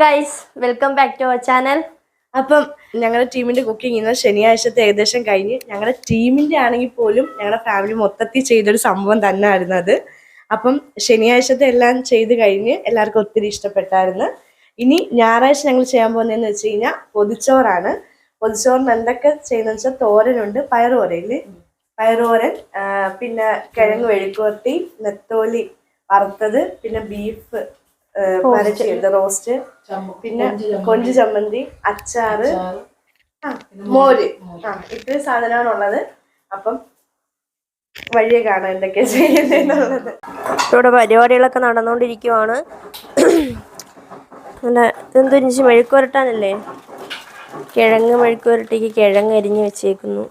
Guys, welcome back to our channel. അപ്പം ഞങ്ങളുടെ ടീമിന്റെ കുക്കിംഗ് ഇന്ന് ശനിയാഴ്ചത്തെ ഏകദേശം കഴിഞ്ഞ് ഞങ്ങളുടെ ടീമിന്റെ ആണെങ്കിൽ പോലും ഞങ്ങളുടെ ഫാമിലി മൊത്തത്തിൽ ചെയ്തൊരു സംഭവം തന്നെ ആയിരുന്നു അത്. അപ്പം ശനിയാഴ്ചത്തെ എല്ലാം ചെയ്ത് കഴിഞ്ഞ് എല്ലാവർക്കും ഒത്തിരി ഇഷ്ടപ്പെട്ടായിരുന്നു. ഇനി ഞായറാഴ്ച ഞങ്ങൾ ചെയ്യാൻ പോകുന്നതെന്ന് വെച്ച് കഴിഞ്ഞാൽ പൊതിച്ചോറാണ്. പൊതിച്ചോറിന് എന്തൊക്കെ ചെയ്യുന്നതെന്ന് വെച്ചാൽ തോരനുണ്ട്, പയറുതോരയില്ലേ, പയറുതോരൻ, പിന്നെ കിഴങ്ങ് മെഴുക്കുവരട്ടി, നെത്തോലി വറുത്തത്, പിന്നെ ബീഫ് വരട്ടിയത് റോസ്റ്റ്, പിന്നെ കൊഞ്ച് ചമ്മന്തി, അച്ചാറ്, മോര്, ഇത്രയും സാധനമാണുള്ളത്. അപ്പം വഴിയെ കാണാം എന്തൊക്കെയാ ചെയ്യുന്നത്. ഇവിടെ പരിപാടികളൊക്കെ നടന്നുകൊണ്ടിരിക്കുവാണ്. ഇതെന്തൊരു മെഴുക്ക് വരട്ടാനല്ലേ? കിഴങ്ങ് മെഴുക്ക് വരട്ടിക്ക് കിഴങ്ങ് അരിഞ്ഞ് വെച്ചേക്കുന്നു,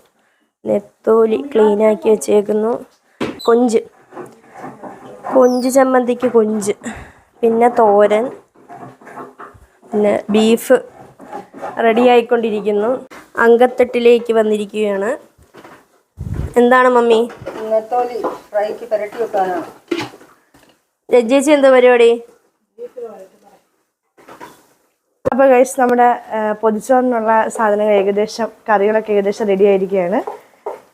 നെത്തോലി ക്ലീനാക്കി വെച്ചേക്കുന്നു, കൊഞ്ച് ചമ്മന്തിക്ക് കൊഞ്ച്, പിന്നെ തോരൻ, പിന്നെ ബീഫ് റെഡി ആയിക്കൊണ്ടിരിക്കുന്നു. അങ്കത്തട്ടിലേക്ക് വന്നിരിക്കുകയാണ്. എന്താണ് മമ്മി? നെത്തോലി ഫ്രൈക്ക് പുരട്ടി വെക്കാനാണ്. രജേച്ചി എന്താ പരിപാടി? അപ്പോൾ ഗൈസ്, നമ്മുടെ പൊതിച്ചോറിനുള്ള സാധനങ്ങൾ ഏകദേശം, കറികളൊക്കെ ഏകദേശം റെഡി ആയിരിക്കുകയാണ്.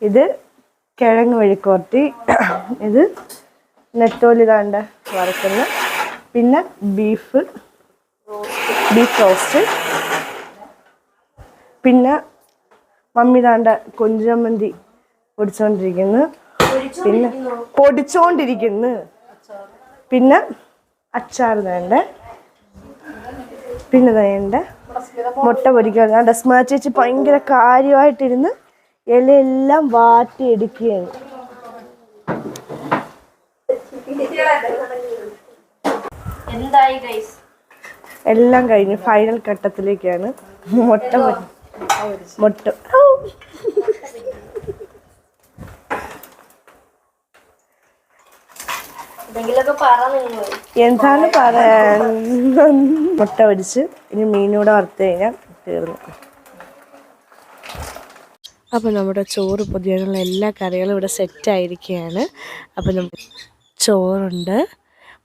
ഇത് കിഴങ്ങ് മെഴുക്കുവരട്ടി, ഇത് നെത്തോലി താണ്ട വറുക്കുന്ന, പിന്നെ ബീഫ് റോസ്റ്റ്, പിന്നെ മമ്മി താണ്ട കൊഞ്ച് ചമ്മന്തി പൊടിച്ചോണ്ടിരിക്കുന്നു, പിന്നെ അച്ചാർ വേണ്ട, പിന്നെ വേണ്ട മുട്ട പൊരിക്കുക. ഡസ്മാ ചേച്ചി ഭയങ്കര കാര്യമായിട്ടിരുന്ന് ഇലയെല്ലാം വാട്ടിയെടുക്കുകയാണ്. എന്തായി ഗൈസ്? എല്ലാം കഴിഞ്ഞ് ഫൈനൽ ഘട്ടത്തിലേക്കാണ്. മുട്ട എന്താണ് പറയാൻ? മുട്ട പൊരിച്ച് ഇനി മീനൂടെ വറുത്ത് കഴിഞ്ഞാൽ തീർന്നു. അപ്പോൾ നമ്മുടെ ചോറ് പൊതിയാനുള്ള എല്ലാ കറികളും ഇവിടെ സെറ്റായിരിക്കുകയാണ്. അപ്പോൾ നമുക്ക് ചോറുണ്ട്,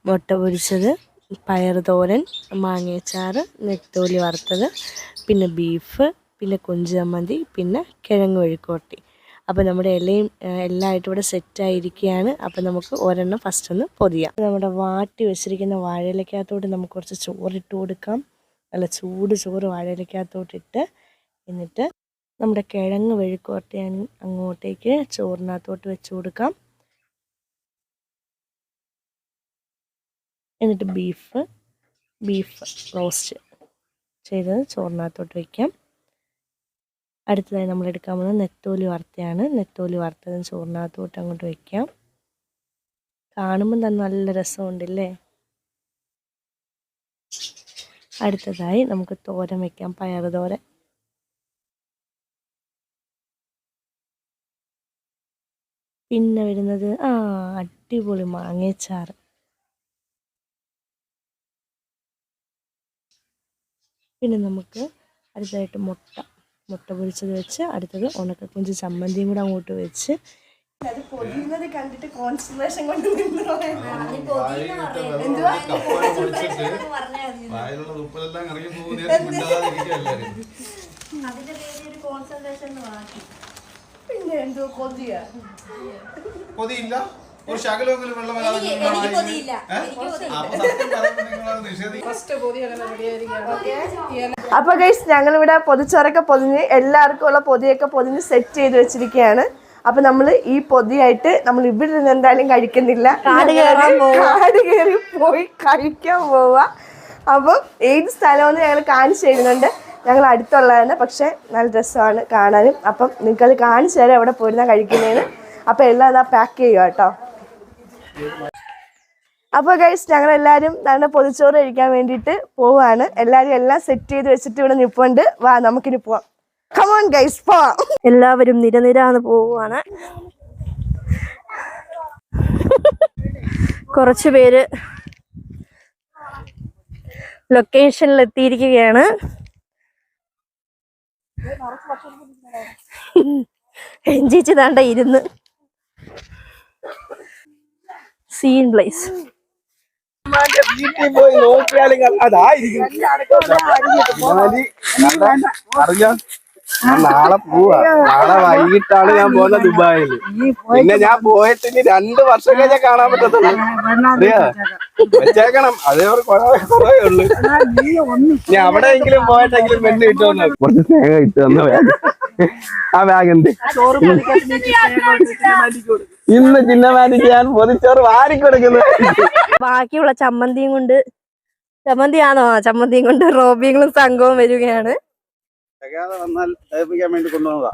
മുട്ട പൊരിച്ചത്, പയർ തോരൻ, മാങ്ങയച്ചാറ്, നെത്തോലി വറുത്തത്, പിന്നെ ബീഫ്, പിന്നെ കൊഞ്ച് ചമ്മന്തി, പിന്നെ കിഴങ്ങ് മെഴുക്കുവരട്ടി. അപ്പോൾ നമ്മുടെ ഇലയും എല്ലാമായിട്ട് ഇവിടെ സെറ്റായിരിക്കുകയാണ്. അപ്പോൾ നമുക്ക് ഒരെണ്ണം ഫസ്റ്റ് ഒന്ന് പൊതിയാം. നമ്മുടെ വാട്ടി വെച്ചിരിക്കുന്ന വാഴയിലക്കകത്തോട്ട് നമുക്ക് കുറച്ച് ചോറിട്ട് കൊടുക്കാം. നല്ല ചൂട് ചോറ് വാഴയിലക്കകത്തോട്ടിട്ട്, എന്നിട്ട് നമ്മുടെ കിഴങ്ങ് മെഴുക്കുവരട്ടി അങ്ങോട്ടേക്ക് ചോറിനകത്തോട്ട് വെച്ച് കൊടുക്കാം. എന്നിട്ട് ബീഫ് റോസ്റ്റ് ചെയ്തത് ചോറിനകത്തോട്ട് വയ്ക്കാം. അടുത്തതായി നമ്മൾ എടുക്കാൻ പോകുന്നത് നെത്തോലി വറുത്തതാണ്. നെത്തോലി വറുത്തതും ചോറിനകത്തോട്ട് അങ്ങോട്ട് വയ്ക്കാം. കാണുമ്പം തന്നെ നല്ല രസമുണ്ടല്ലേ? അടുത്തതായി നമുക്ക് തോരൻ വയ്ക്കാം, പയർ തോരൻ. പിന്നെ വരുന്നത് അടിപൊളി മാങ്ങയച്ചാറ്. പിന്നെ നമുക്ക് അടുത്തതായിട്ട് മുട്ട പൊരിച്ചത് വെച്ച്, അടുത്തത് ഉണക്കക്കൊഞ്ച് ചമ്മന്തിയും കൂടെ അങ്ങോട്ട് വെച്ച്. അത് പൊതിയുന്നത് കണ്ടിട്ട് കോൺസെൻട്രേഷൻ കൊണ്ട് പിന്നെ എന്തോ കൊതിയില്ല. ഒരു ശകലമെങ്കിലും വെള്ളം അപ്പൊ ഗൈസ്, ഞങ്ങളിവിടെ പൊതിച്ചോറൊക്കെ പൊതിഞ്ഞ് എല്ലാവർക്കും ഉള്ള പൊതിയൊക്കെ പൊതിഞ്ഞ് സെറ്റ് ചെയ്ത് വെച്ചിരിക്കുകയാണ്. അപ്പൊ നമ്മൾ ഈ പൊതിയായിട്ട് നമ്മൾ ഇവിടെ നിന്ന് എന്തായാലും കഴിക്കുന്നില്ല, കാട് കയറി പോയി കഴിക്കാൻ പോവുക. അപ്പം ഏത് സ്ഥലമെന്ന് ഞങ്ങൾ കാണിച്ചു തരുന്നുണ്ട്. ഞങ്ങൾ അടുത്തുള്ളതാണ്, പക്ഷെ നല്ല രസമാണ് കാണാനും. അപ്പം നിങ്ങൾക്കത് കാണിച്ചു തരാം എവിടെ പോയിരുന്നാൽ കഴിക്കുന്നതിന്. അപ്പം എല്ലാം അതാ പാക്ക് ചെയ്യുക കേട്ടോ. അപ്പോൾ ഗൈസ്, ഞങ്ങളെല്ലാവരും നല്ല പൊതിച്ചോറ് കഴിക്കാൻ വേണ്ടിയിട്ട് പോവാണ്. എല്ലാവരും എല്ലാം സെറ്റ് ചെയ്ത് വെച്ചിട്ട് ഇവിടെ നിൽപ്പുണ്ട്. വാ, നമുക്കിനി പോവാം. കമോൺ ഗൈസ്, പോവാം. എല്ലാവരും നിരനിരാന്ന് പോവാണ്. കുറച്ച് പേര് ലൊക്കേഷനിൽ എത്തിയിരിക്കുകയാണ്. എഞ്ചിച്ച് താണ്ട ഇരുന്ന് സീൻ പ്ലേസ്. അമ്മാന്റെ വീട്ടിൽ പോയി നോക്കിയാലും അതായിരിക്കും അറിഞ്ഞോ നാളെ പോവാ. നാളെ വൈകിട്ടാണ് ഞാൻ പോകുന്നത് ദുബായിൽ. പിന്നെ ഞാൻ പോയിട്ട് ഇനി 2 വർഷം കഴിഞ്ഞാൽ കാണാൻ പറ്റത്തുള്ളൂ. അറിയാ വെച്ചേക്കണം. അതേ കുറവേ ഉള്ളു. ഇനി അവിടെയെങ്കിലും പോയിട്ടെങ്കിലും പെണ്ണ് കിട്ടുമെന്ന് കുറച്ച് സ്നേഹം കിട്ടുമെന്ന ബാഗ്. ആ ബാഗ് ഉണ്ട്. ഇന്ന് ചിന്നമാനിക്ക് ഞാൻ പൊതിച്ചോറ് വാരിക്കൊടുക്കുന്നത്. ബാക്കിയുള്ള ചമ്മന്തിയും കൊണ്ട് റോബിയും സംഘവും വരികയാണ്. വന്നാൽ തയ്പ്പിക്കാൻ വേണ്ടി കൊണ്ടുവന്നതാ.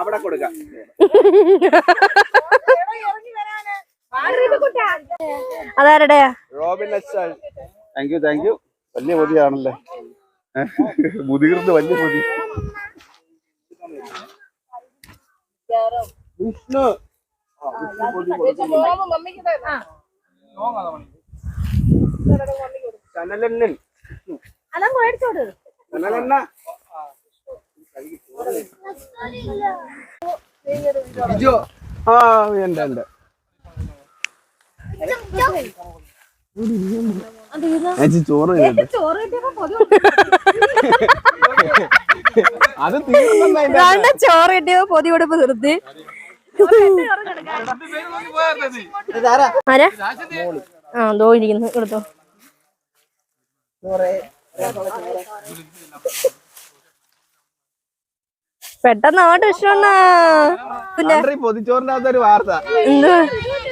അവിടെ കൊടുക്കാം. അതാരുടെയാ? Robin thank you. വലിയ പൊതിയാണല്ലേ. മുതിർന്ന് വലിയ പൊതി. വിഷ്ണു ചനലെണ്ണൻ ചനലെണ്ണ ബിജോ. ആ ഉണ്ട്. ചോറ് അത് ചോറ് കിട്ടിയോ പൊതി കൊടുപ്പ് നിർത്തി. ആരാ? ആ ദോ ഇരിക്കുന്നു. എടുത്തോ. പെട്ടെന്ന് അങ്ങോട്ട് ഇഷ്ടമാണ്. പൊതിച്ചോറിന്റെ അകത്തൊരു വാർത്ത.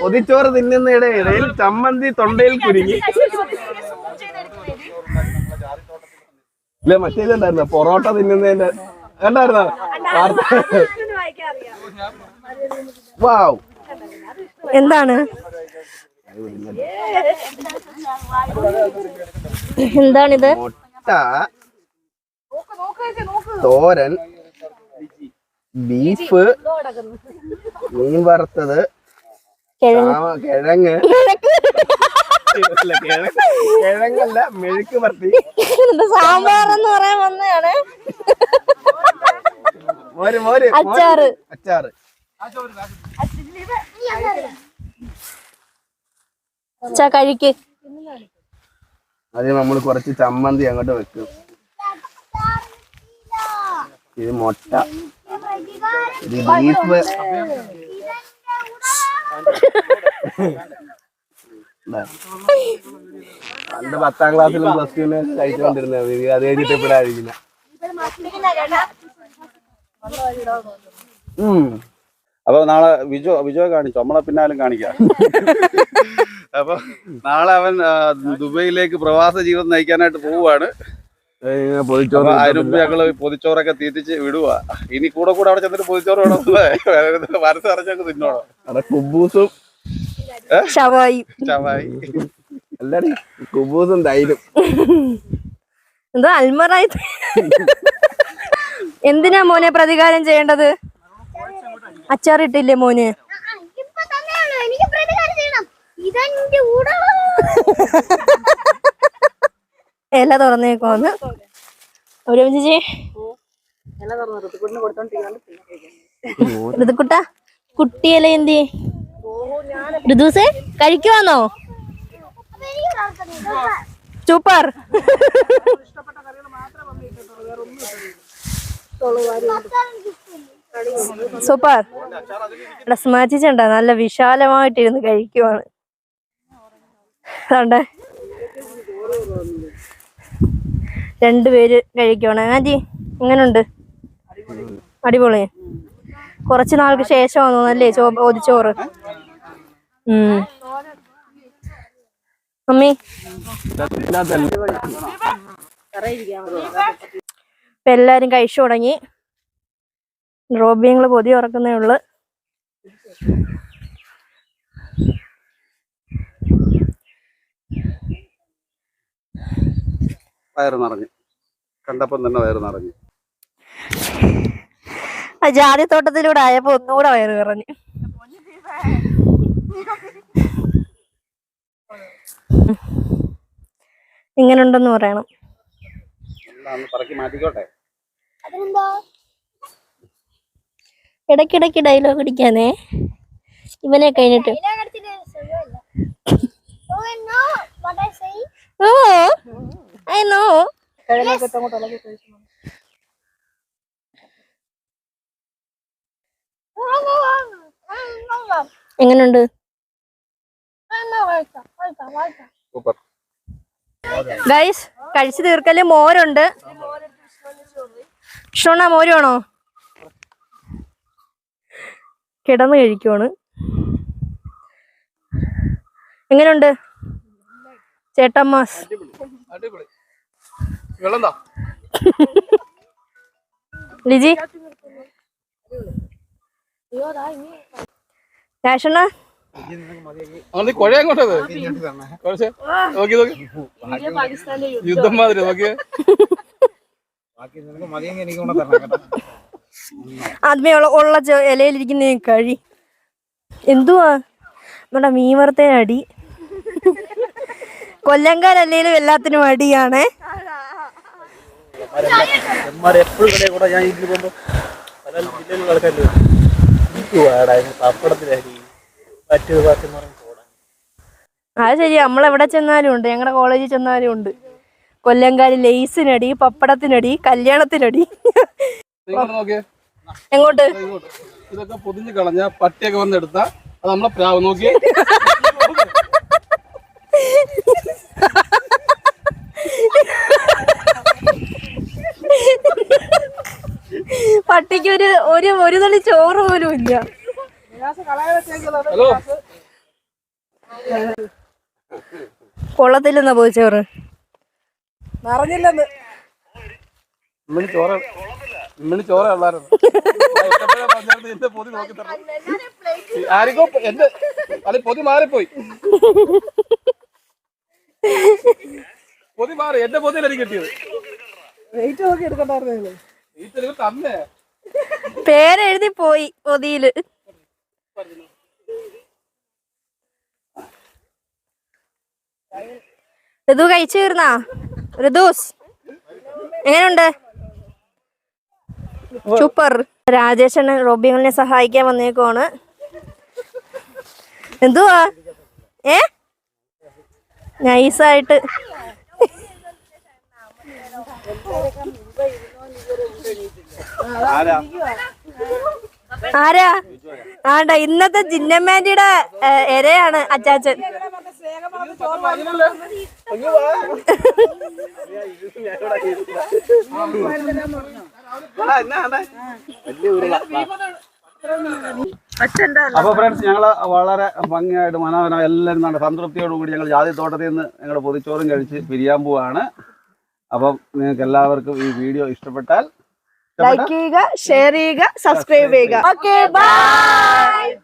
പൊതിച്ചോറ് തിന്നുന്നതിടെ ഇടയിൽ ചമ്മന്തി തൊണ്ടയിൽ കുരുങ്ങി. ഇല്ല മറ്റേ ഇതുണ്ടായിരുന്ന പൊറോട്ട തിന്നുന്നതിന്റെ കണ്ടായിരുന്ന വാർത്ത. വാവ് എന്താണ് എന്താണിത്? മുട്ട, തോരൻ, ബീഫ്, മീൻ വറുത്തത്, കിഴങ്ങ്. കിഴങ്ങല്ല മെഴുക്ക് വരട്ടി. സാമ്പാർ എന്ന് പറയാൻ വന്നതാണ്. അച്ചാറ്. കഴിക്ക്. അത് നമ്മൾ കുറച്ച് ചമ്മന്തി അങ്ങോട്ട് വെക്കും. ഇത് മുട്ട, ഇത് ബീഫ്. പണ്ട് 10ാം ക്ലാസ്സിലും പ്ലസ് ടുവിന് കഴിച്ചുകൊണ്ടിരുന്നത്. അത് കഴിഞ്ഞിട്ട് ഇപ്പോഴായിരിക്കില്ല. അപ്പൊ നാളെ വിജോ കാണിച്ചു. നമ്മളെ പിന്നാലും കാണിക്കാം. അപ്പൊ നാളെ അവൻ ദുബൈയിലേക്ക് പ്രവാസ ജീവിതം നയിക്കാനായിട്ട് പോവുകയാണ്. അതിനുമ്പ് ഞങ്ങള് പൊതിച്ചോറൊക്കെ തീറ്റിച്ച് വിടുക. ഇനി കൂടെ അവിടെ ചെന്നിട്ട് പൊതിച്ചോറ് വേണം. മനസ്സ് നിറച്ചൊക്കെ തിന്നോണം. അവിടെ കുബൂസും ഷവായി എല്ലാരും കുബൂസും തൈരും. എന്തോ അൽമറായി. എന്തിനാ മോനെ പ്രതികാരം ചെയ്യേണ്ടത്? അച്ചാറിട്ടില്ലേ മോന്? ഇല തുറന്നേക്കോന്ന് ചേച്ചി. ഋതുക്കുട്ട കുട്ടിയല എന്തി ഋതുസേ കഴിക്കുവാന്നോ? സൂപ്പർ. സൂപ്പർ. ഇവിടെ സ്മാച്ചിച്ചുണ്ട നല്ല വിശാലമായിട്ടിരുന്ന് കഴിക്കുവാണ്. അതുകൊണ്ട് 2 പേര് കഴിക്കുവാണ്. ആന്റി എങ്ങനുണ്ട്? അടിപൊളി. കുറച്ച് നാൾക്ക് ശേഷമാണോ അല്ലേ ഒതിച്ചോറ്? മമ്മി ഇപ്പൊ എല്ലാരും കഴിച്ചു തുടങ്ങി. റോബിയങ്ങള് പൊതി ഉറക്കുന്നേ ഉള്ളു. വയറ് നിറഞ്ഞു. കണ്ടപ്പം തന്നെ വയറ് നിറഞ്ഞു. ജാതിത്തോട്ടത്തിലൂടെ ആയപ്പോ ഒന്നുകൂടെ വയറ് നിറഞ്ഞു. ഇങ്ങനുണ്ടെന്ന് പറയണം. ഇടയ്ക്കിടയ്ക്ക് ഡയലോഗ് അടിക്കാനേ ഇവനെ കഴിഞ്ഞിട്ട്. Oh, I know. എങ്ങനുണ്ട്? സൂപ്പർ. ഗൈസ് കഴിച്ചു തീർക്കല് മോരുണ്ട്. ഷോണ മോര് വേണോ? കിടന്ന് കഴിക്കുവാണ്. എങ്ങനുണ്ട് ചേട്ടമ്മാസ്? അടിപൊളി. വെള്ളം താ. ലിജി രാഷണ നീ കുഴ അങ്ങോട്ടത് നോക്കി നോക്കി യുദ്ധം മാതിരി നോക്കിയേ. ആദ്യമേ ഉള്ള ഇലയിലിരിക്കുന്ന കഴി എന്തുവാ നമ്മുടെ മീൻ വറുത്തേനടി. കൊല്ലങ്കാരല്ലേലും എല്ലാത്തിനും അടിയാണേ. എപ്പോഴും കൂടെ ഞാൻ ഇതിൽ പോകുമ്പോ പല ജില്ലയിലുള്ള ആൾക്കാരില്ല പപ്പടത്തിലരി മറ്റു പാത്രം പോടാൻ. അത് ശരി, നമ്മളെവിടെ ചെന്നാലും ഉണ്ട്, ഞങ്ങളുടെ കോളേജിൽ ചെന്നാലും ഉണ്ട്. കൊല്ലങ്കാരി ലേസിനടി, പപ്പടത്തിനടി, കല്യാണത്തിനടി. നോക്കിയേ എങ്ങോട്ട്? ഇതൊക്കെ പൊതിഞ്ഞ് കളഞ്ഞ പട്ടിയൊക്കെ വന്നെടുത്ത അത് നമ്മളെ പ്രാവ് നോക്കിയേ. പട്ടിക്ക് ഒരു തളി ചോറ് പോലും ഇല്ല. ഹലോ കൊള്ളത്തില്ലെന്നാ പോയി ചോറ് നിറഞ്ഞില്ലെന്ന്. ഇമ്മണി ചോറ ഉള്ളായിരുന്നു. എന്റെ പൊതി നോക്കി ആരിക്കോ എന്റെ അല്ലെ പൊതി മാറിപ്പോയി. പൊതി മാറി, എന്റെ പൊതിയിൽ എനിക്ക് കിട്ടിയത്. വെയിറ്റ് നോക്കി എടുക്കണ്ടായിരുന്നു. തന്നെ പേരെഴുതി പോയി പൊതിയില്. ഋതു കഴിച്ചു തീർന്നാ? ഋതുസ് എങ്ങനെയുണ്ട്? സൂപ്പർ. രാജേഷന് റോബിങ്ങളിനെ സഹായിക്കാൻ വന്നേക്കുവാണ്. എന്തുവാ നൈസായിട്ട് ആരാ? ആണ്ട ഇന്നത്തെ ജിന്നമ്മേന്റിയുടെ ഇരയാണ് അച്ചാച്ചൻ. അപ്പൊ ഫ്രണ്ട്സ്, ഞങ്ങള് വളരെ ഭംഗിയായിട്ട് മനോഹരം എല്ലാവരും നല്ല സംതൃപ്തിയോടുകൂടി ഞങ്ങൾ ജാതിത്തോട്ടത്തിൽ നിന്ന് ഞങ്ങളുടെ പൊതിച്ചോറും കഴിച്ച് പിരിയാൻ പോവാണ്. അപ്പം നിങ്ങൾക്ക് എല്ലാവർക്കും ഈ വീഡിയോ ഇഷ്ടപ്പെട്ടാൽ ലൈക്ക് ചെയ്യുക, ഷെയർ ചെയ്യുക, സബ്സ്ക്രൈബ് ചെയ്യുക. Okay bye.